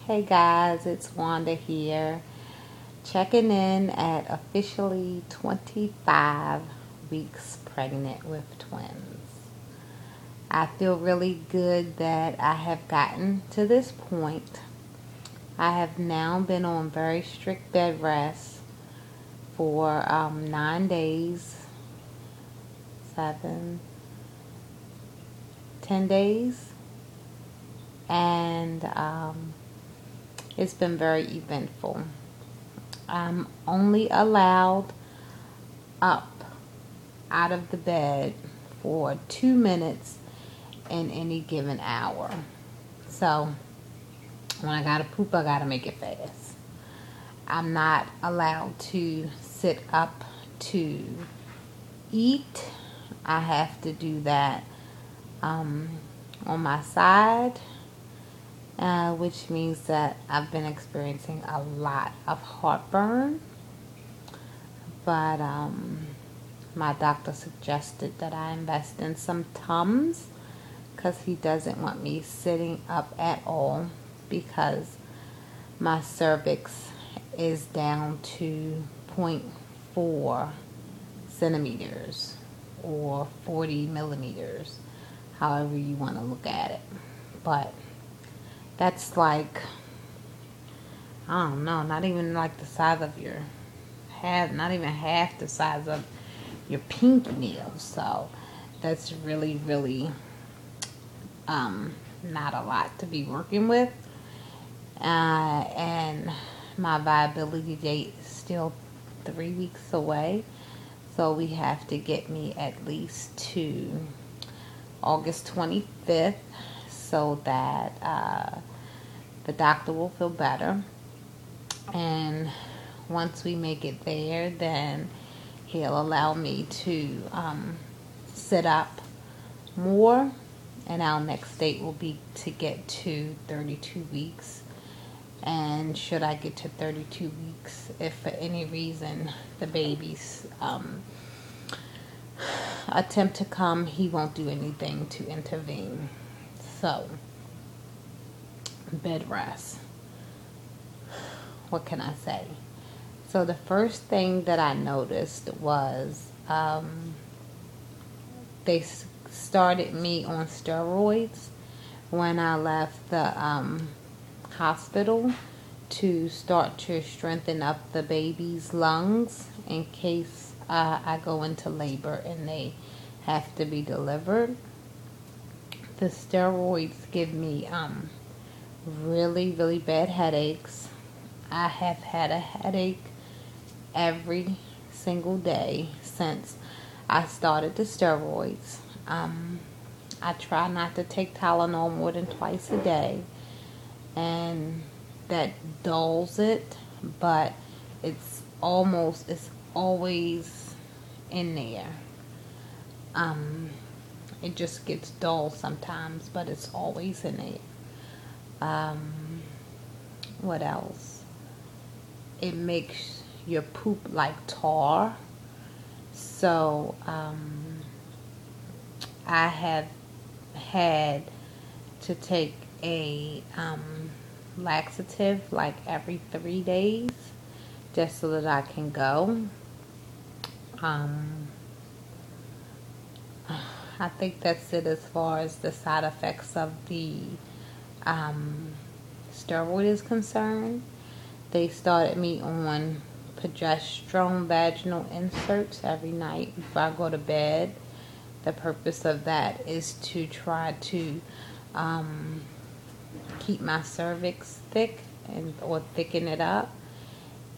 Hey guys, it's Wanda here, checking in at officially 25 weeks pregnant with twins. I feel really good that I have gotten to this point. I have now been on very strict bed rest for 9 days, 7, 10 days, and it's been very eventful. I'm only allowed up out of the bed for 2 minutes in any given hour. So when I gotta poop, I gotta make it fast. I'm not allowed to sit up to eat. I have to do that on my side, which means that I've been experiencing a lot of heartburn. But my doctor suggested that I invest in some Tums because he doesn't want me sitting up at all because my cervix is down to zero point 0.4 centimeters or 40 millimeters, however you want to look at it. But that's like, I don't know, not even like the size of your not even half the size of your pinky nail. So that's really not a lot to be working with. And my viability date is still 3 weeks away. So we have to get me at least to August 25th so that the doctor will feel better. And once we make it there, then he'll allow me to sit up more. And our next date will be to get to 32 weeks. And should I get to 32 weeks, if for any reason the babies attempt to come, he won't do anything to intervene. So, bed rest. What can I say? So the first thing that I noticed was they started me on steroids when I left the hospital to start to strengthen up the baby's lungs in case I go into labor and they have to be delivered. The steroids give me really bad headaches. I have had a headache every single day since I started the steroids. I try not to take Tylenol more than twice a day, and that dulls it, but it's always in there. It just gets dull sometimes, but it's always in there. What else? It makes your poop like tar. So I have had to take a laxative like every 3 days just so that I can go. I think that's it as far as the side effects of the steroid is concerned. They started me on progesterone vaginal inserts every night before I go to bed. The purpose of that is to try to keep my cervix thick or thicken it up.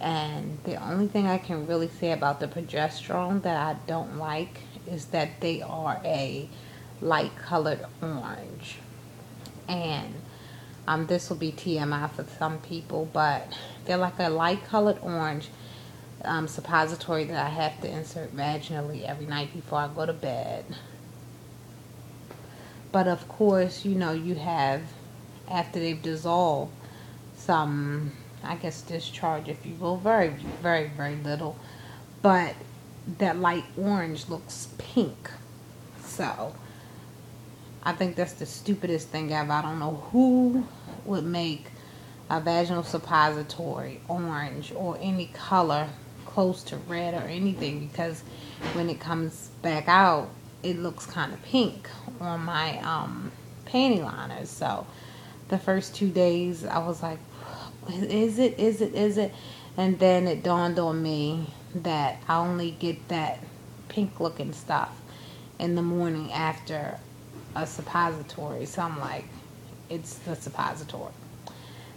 And the only thing I can really say about the progesterone that I don't like is that they are a light colored orange. And this will be TMI for some people, but they're like a light colored orange suppository that I have to insert vaginally every night before I go to bed. But of course, you have, after they've dissolved, some, I guess, discharge, if you will, very little. But that light orange looks pink. So I think that's the stupidest thing ever. I don't know who would make a vaginal suppository, orange, or any color close to red or anything, because when it comes back out, it looks kind of pink on my panty liners. So the first 2 days I was like, is it? And then it dawned on me that I only get that pink looking stuff in the morning after a suppository. So I'm like, it's the suppository.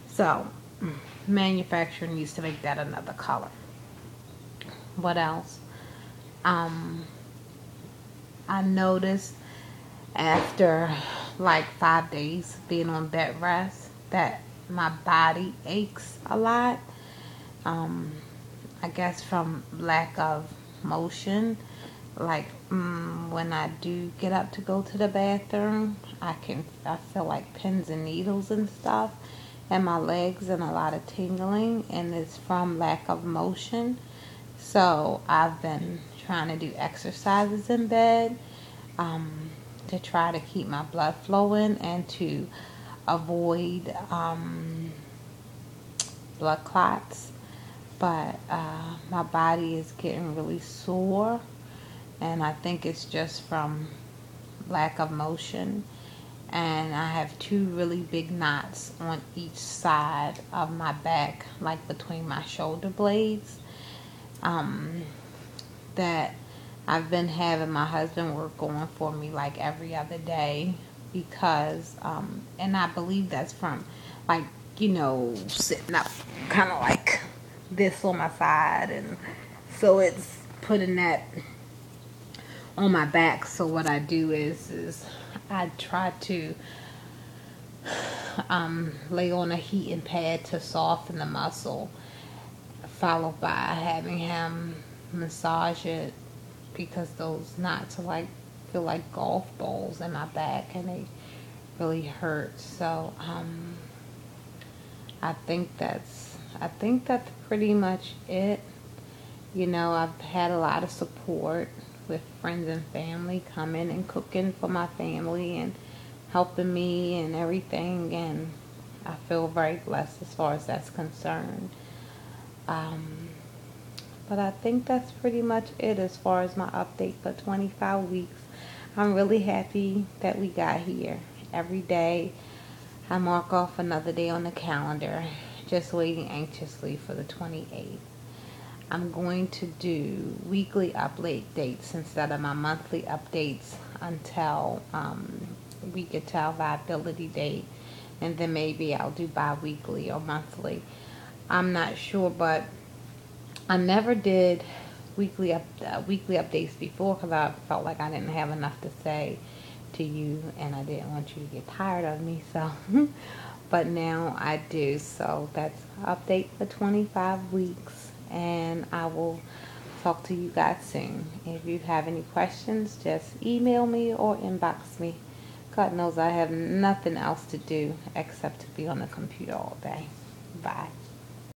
So manufacturer needs to make that another color. What else? I noticed after like 5 days being on bed rest that my body aches a lot. I guess from lack of motion. Like when I do get up to go to the bathroom, I feel like pins and needles and stuff in my legs and a lot of tingling, and it's from lack of motion. So I've been trying to do exercises in bed to try to keep my blood flowing and to avoid blood clots. But my body is getting really sore, and I think it's just from lack of motion. And I have 2 really big knots on each side of my back, like between my shoulder blades, that I've been having my husband work on for me like every other day, because and I believe that's from like, sitting up kind of like this on my side, and so it's putting that on my back. So what I do is I try to lay on a heating pad to soften the muscle, followed by having him massage it, because those knots are like, feel like golf balls in my back, and they really hurt. So I think that's pretty much it. I've had a lot of support with friends and family coming and cooking for my family and helping me and everything, and I feel very blessed as far as that's concerned. But I think that's pretty much it as far as my update for 25 weeks. I'm really happy that we got here. Every day I mark off another day on the calendar, just waiting anxiously for the 28th. I'm going to do weekly update dates instead of my monthly updates until we get to our viability date, and then maybe I'll do bi-weekly or monthly. I'm not sure, but I never did weekly updates before, because I felt like I didn't have enough to say to you, and I didn't want you to get tired of me. So but now I do. So that's update for 25 weeks, and I will talk to you guys soon. If you have any questions, just email me or inbox me. God knows I have nothing else to do except to be on the computer all day. Bye.